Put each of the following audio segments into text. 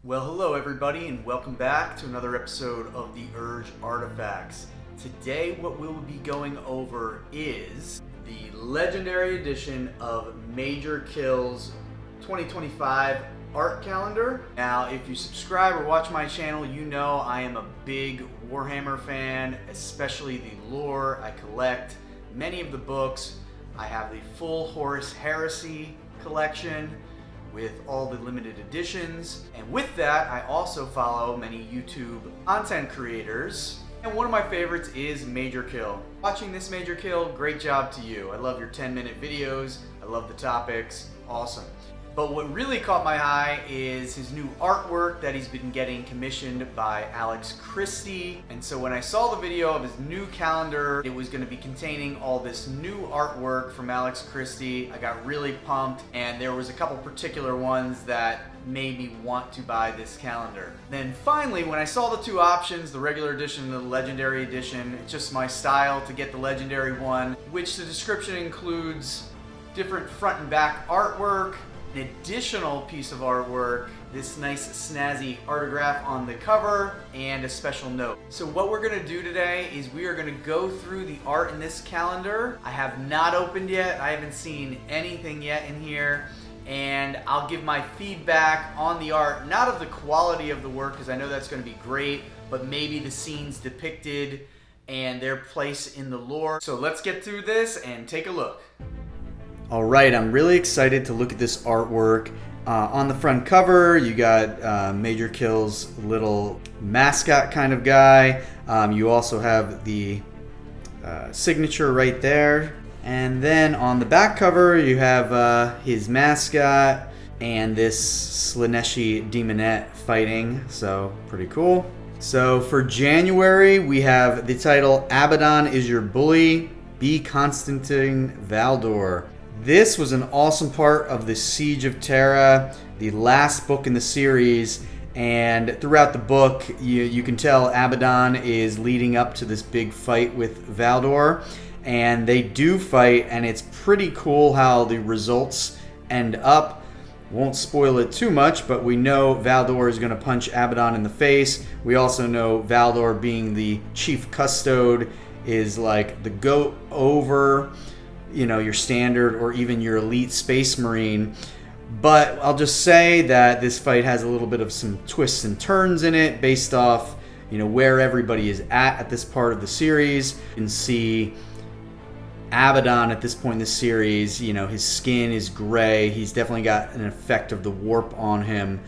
Well, hello everybody, and welcome back to another episode of the Urge Artifacts. Today what we'll be going over is the Legendary Edition of Majorkill's 2025 art calendar. Now, if you subscribe or watch my channel, you know I am a big Warhammer fan, especially the lore. I collect many of the books. I have the full Horus Heresy collection with all the limited editions. And with that, I also follow many YouTube content creators. And one of my favorites is Majorkill. Watching this Majorkill, great job to you. I love your 10-minute videos. I love the topics. Awesome. But what really caught my eye is his new artwork that he's been getting commissioned by Alex Christie. And so when I saw the video of his new calendar, it was going to be containing all this new artwork from Alex Christie. I got really pumped, and there was a couple particular ones that made me want to buy this calendar. Then finally, when I saw the two options, the regular edition and the legendary edition, it's just my style to get the legendary one, which the description includes different front and back artwork, an additional piece of artwork, this nice snazzy autograph on the cover, and a special note. So what we're gonna do today is we are gonna go through the art in this calendar. I have not opened yet, I haven't seen anything yet in here, and I'll give my feedback on the art, not of the quality of the work, because I know that's gonna be great, but maybe the scenes depicted and their place in the lore. So let's get through this and take a look. Alright, I'm really excited to look at this artwork. On the front cover, you got Majorkill's little mascot kind of guy. You also have the signature right there. And then on the back cover, you have his mascot and this Slaneshi demonette fighting. So, pretty cool. So, for January, we have the title, Abaddon is Your Bully, Be Constantine Valdor. This was an awesome part of the Siege of Terra, the last book in the series, and throughout the book you can tell Abaddon is leading up to this big fight with Valdor, and they do fight, and it's pretty cool how the results end up. Won't spoil it too much, but we know Valdor is going to punch Abaddon in the face. We also know Valdor, being the chief custode, is like the goat over, you know, your standard or even your elite space marine. But I'll just say that this fight has a little bit of some twists and turns in it based off, you know, where everybody is at this part of the series. You can see Abaddon at this point in the series, you know, his skin is gray. He's definitely got an effect of the warp on him,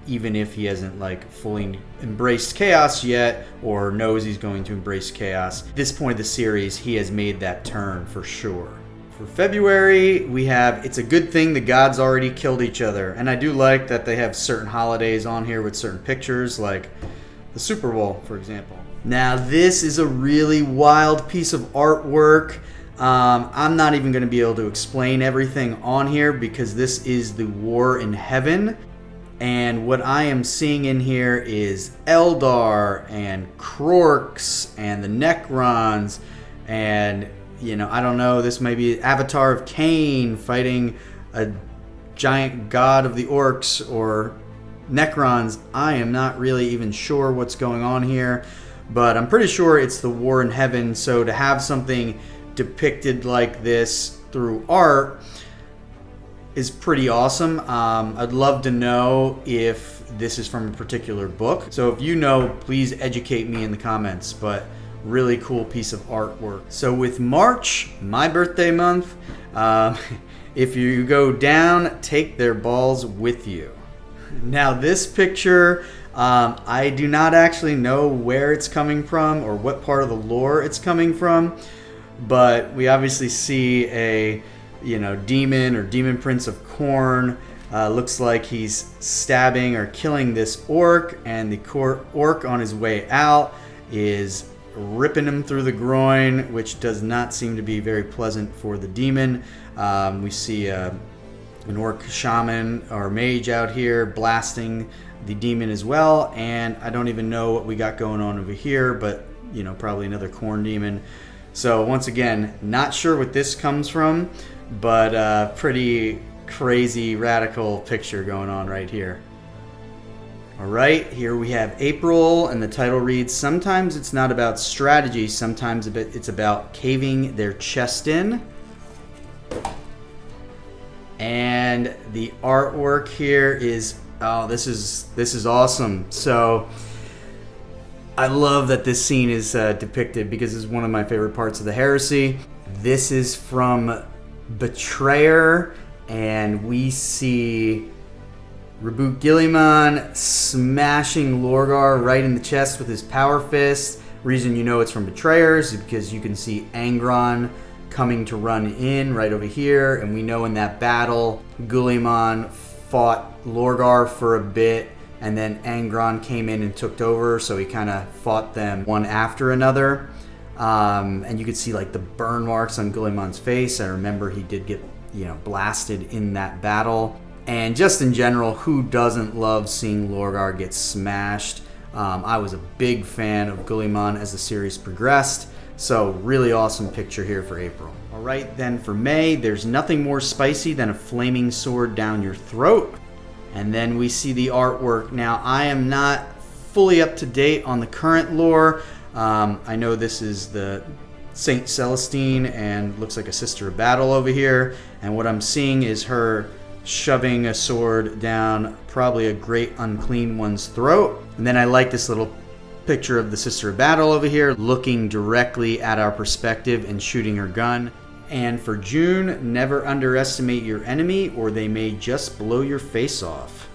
even if he hasn't like fully embraced chaos yet or knows he's going to embrace chaos. At this point of the series, he has made that turn for sure. For February, we have It's a Good Thing the Gods Already Killed Each Other. And I do like that they have certain holidays on here with certain pictures, like the Super Bowl, for example. Now, this is a really wild piece of artwork. I'm not even going to be able to explain everything on here because this is the War in Heaven. And what I am seeing in here is Eldar and Krorks and the Necrons. And, you know, I don't know, this may be Avatar of Cain fighting a giant god of the orcs or Necrons. I am not really even sure what's going on here, but I'm pretty sure it's the War in Heaven. So to have something depicted like this through art is pretty awesome. I'd love to know if this is from a particular book. So if you know, please educate me in the comments, but really cool piece of artwork. So with March, my birthday month, if you go down, take their balls with you. Now this picture, I do not actually know where it's coming from or what part of the lore it's coming from, but we obviously see a, you know, demon or demon prince of Khorne. Looks like he's stabbing or killing this orc, and the orc on his way out is ripping him through the groin, which does not seem to be very pleasant for the demon. We see an orc shaman or mage out here blasting the demon as well, and I don't even know what we got going on over here, but, you know, probably another Khorne demon. So once again, not sure what this comes from, but pretty crazy radical picture going on right here. All right, here we have April, and the title reads, "Sometimes it's not about strategy, sometimes it's about caving their chest in." And the artwork here is, oh, this is awesome. So I love that this scene is depicted because it's one of my favorite parts of the Heresy. This is from Betrayer, and we see Reboot Guilliman smashing Lorgar right in the chest with his power fist. Reason you know it's from Betrayers is because you can see Angron coming to run in right over here, and we know in that battle Guilliman fought Lorgar for a bit, and then Angron came in and took over, so he kind of fought them one after another. And you could see like the burn marks on Guilliman's face. I remember he did get, blasted in that battle. And just in general, who doesn't love seeing Lorgar get smashed? I was a big fan of Guilliman as the series progressed. So really awesome picture here for April. All right, then for May, there's nothing more spicy than a flaming sword down your throat. And then we see the artwork. Now, I am not fully up to date on the current lore. I know this is the Saint Celestine and looks like a Sister of Battle over here. And what I'm seeing is her shoving a sword down probably a great unclean one's throat. And then I like this little picture of the Sister of Battle over here looking directly at our perspective and shooting her gun. And for June, never underestimate your enemy or they may just blow your face off.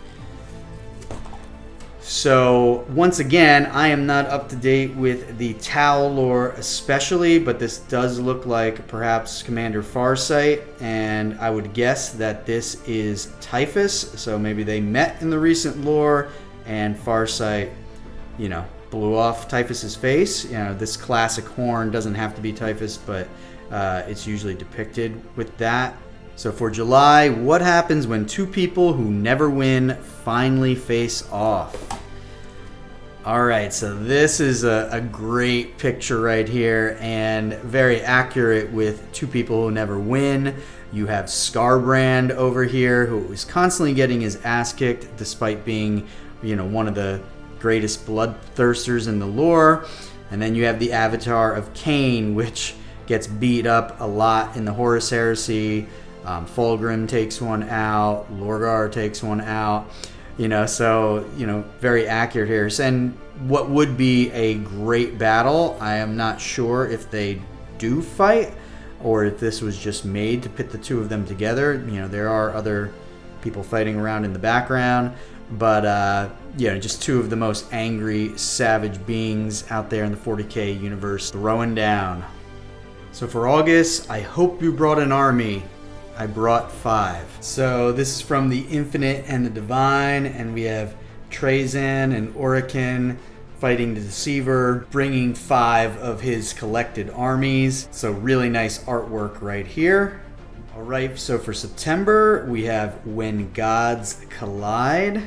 So once again, I am not up to date with the Tau lore especially, but this does look like perhaps Commander Farsight, and I would guess that this is Typhus. So maybe they met in the recent lore and Farsight, blew off Typhus's face. This classic horn doesn't have to be Typhus, but it's usually depicted with that. So for July, what happens when two people who never win finally face off? All right, so this is a great picture right here and very accurate with two people who never win. You have Scarbrand over here, who is constantly getting his ass kicked despite being, one of the greatest bloodthirsters in the lore. And then you have the avatar of Cain, which gets beat up a lot in the Horus Heresy. Fulgrim takes one out, Lorgar takes one out, very accurate here. And what would be a great battle, I am not sure if they do fight or if this was just made to pit the two of them together. There are other people fighting around in the background, but just two of the most angry, savage beings out there in the 40K universe throwing down. So for August, I hope you brought an army. I brought 5. So this is from the Infinite and the Divine, and we have Trazan and Orican fighting the Deceiver, bringing 5 of his collected armies. So really nice artwork right here. All right, so for September, we have When Gods Collide.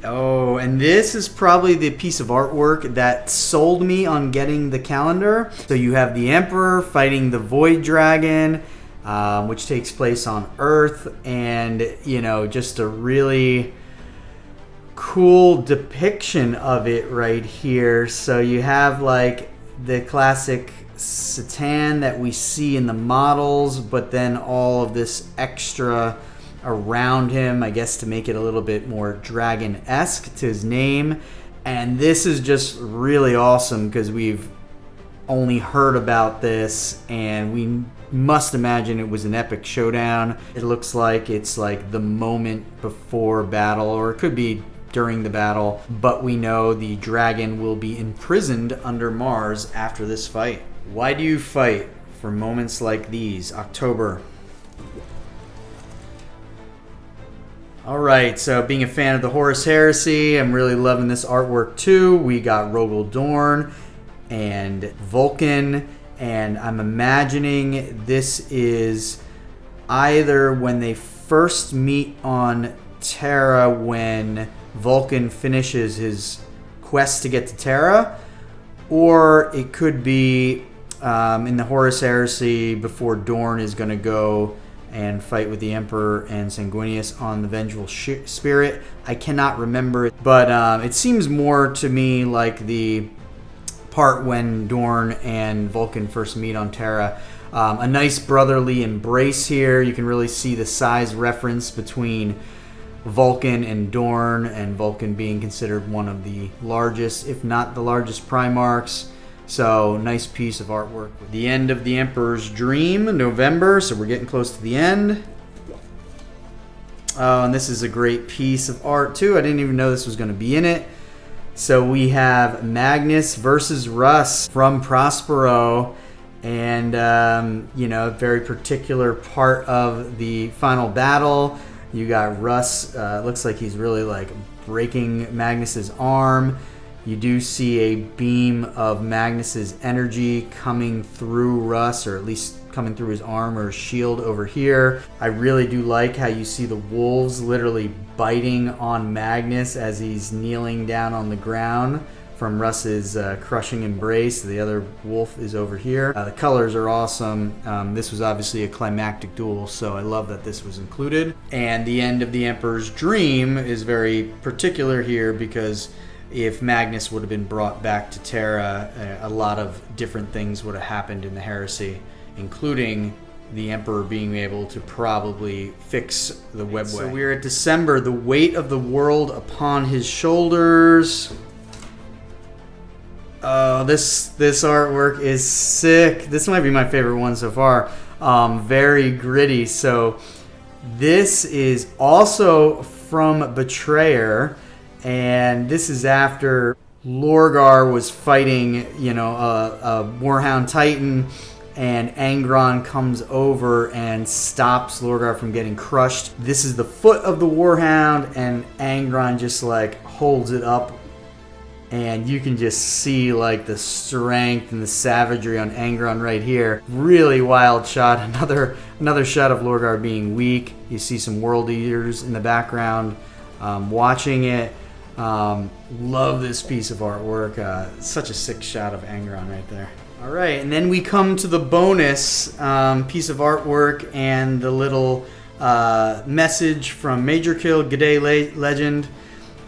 Oh, and this is probably the piece of artwork that sold me on getting the calendar. So you have the Emperor fighting the Void Dragon, which takes place on Earth, and just a really cool depiction of it right here. So you have like the classic Satan that we see in the models, but then all of this extra around him, I guess, to make it a little bit more dragon-esque to his name. And this is just really awesome because we've only heard about this and we must imagine it was an epic showdown. It looks like it's like the moment before battle, or it could be during the battle, but we know the dragon will be imprisoned under Mars after this fight. Why do you fight for moments like these? October. Alright, so being a fan of the Horus Heresy, I'm really loving this artwork too. We got Rogel Dorn and Vulcan, and I'm imagining this is either when they first meet on Terra, when Vulcan finishes his quest to get to Terra, or it could be in the Horus Heresy before Dorn is going to go and fight with the Emperor and Sanguinius on the Vengeful Spirit. I cannot remember it, but it seems more to me like the part when Dorn and Vulcan first meet on Terra. A nice brotherly embrace here. You can really see the size reference between Vulcan and Dorn, and Vulcan being considered one of the largest, if not the largest, Primarchs. So, nice piece of artwork. The end of the Emperor's Dream, November, so we're getting close to the end. Oh, and this is a great piece of art, too. I didn't even know this was going to be in it. So, we have Magnus versus Russ from Prospero, and, you know, a very particular part of the final battle. You got Russ, looks like he's really, like, breaking Magnus's arm. You do see a beam of Magnus's energy coming through Russ, or at least coming through his arm or his shield over here. I really do like how you see the wolves literally biting on Magnus as he's kneeling down on the ground from Russ's crushing embrace. The other wolf is over here. The colors are awesome. This was obviously a climactic duel, so I love that this was included. And the end of the Emperor's Dream is very particular here because if Magnus would have been brought back to Terra, a lot of different things would have happened in the heresy, including the Emperor being able to probably fix the webway. So we're at December, the weight of the world upon his shoulders. Oh, this artwork is sick. This might be my favorite one so far. Very gritty. So this is also from Betrayer. And this is after Lorgar was fighting, you know, a Warhound Titan, and Angron comes over and stops Lorgar from getting crushed. This is the foot of the Warhound, and Angron just like holds it up, and you can just see like the strength and the savagery on Angron right here. Really wild shot. Another shot of Lorgar being weak. You see some World Eaters in the background watching it. Love this piece of artwork. Such a sick shot of Angron right there. All right, and then we come to the bonus piece of artwork and the little message from Majorkill. G'day, legend.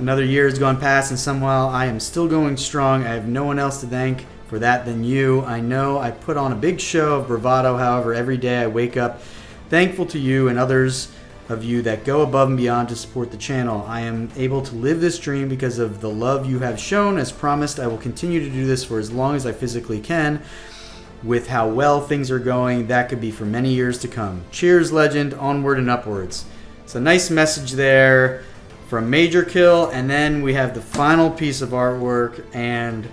Another year has gone past, and somehow I am still going strong. I have no one else to thank for that than you. I know I put on a big show of bravado. However, every day I wake up thankful to you and others of you that go above and beyond to support the channel. I am able to live this dream because of the love you have shown. As promised, I will continue to do this for as long as I physically can. With how well things are going, that could be for many years to come. Cheers, legend. Onward and upwards. So nice message there from Majorkill. And then we have the final piece of artwork, and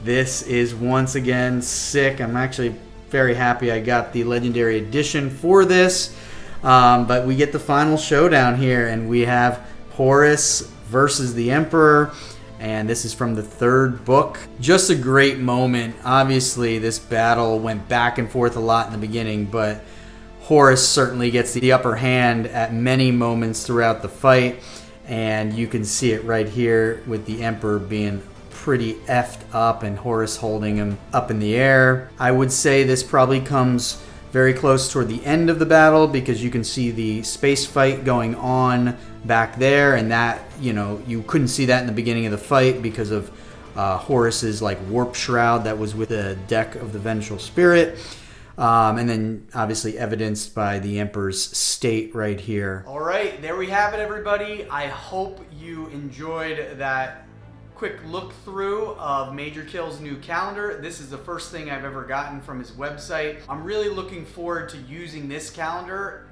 this is once again sick. I'm actually very happy I got the Legendary Edition for this. But we get the final showdown here, and we have Horus versus the Emperor, and this is from the third book. Just a great moment. Obviously, this battle went back and forth a lot in the beginning, but Horus certainly gets the upper hand at many moments throughout the fight, and you can see it right here with the Emperor being pretty effed up and Horus holding him up in the air. I would say this probably comes very close toward the end of the battle because you can see the space fight going on back there, and that, you know, you couldn't see that in the beginning of the fight because of Horus's like warp shroud that was with the deck of the Vengeful Spirit, and then obviously evidenced by the Emperor's state right here. All right, there we have it, everybody. I hope you enjoyed that quick look through of Majorkill's new calendar. This is the first thing I've ever gotten from his website. I'm really looking forward to using this calendar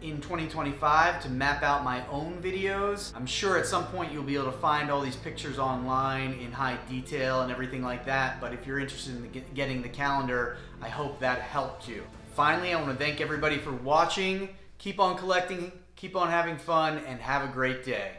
in 2025 to map out my own videos. I'm sure at some point you'll be able to find all these pictures online in high detail and everything like that, but if you're interested in getting the calendar, I hope that helped you. Finally, I want to thank everybody for watching. Keep on collecting, keep on having fun, and have a great day.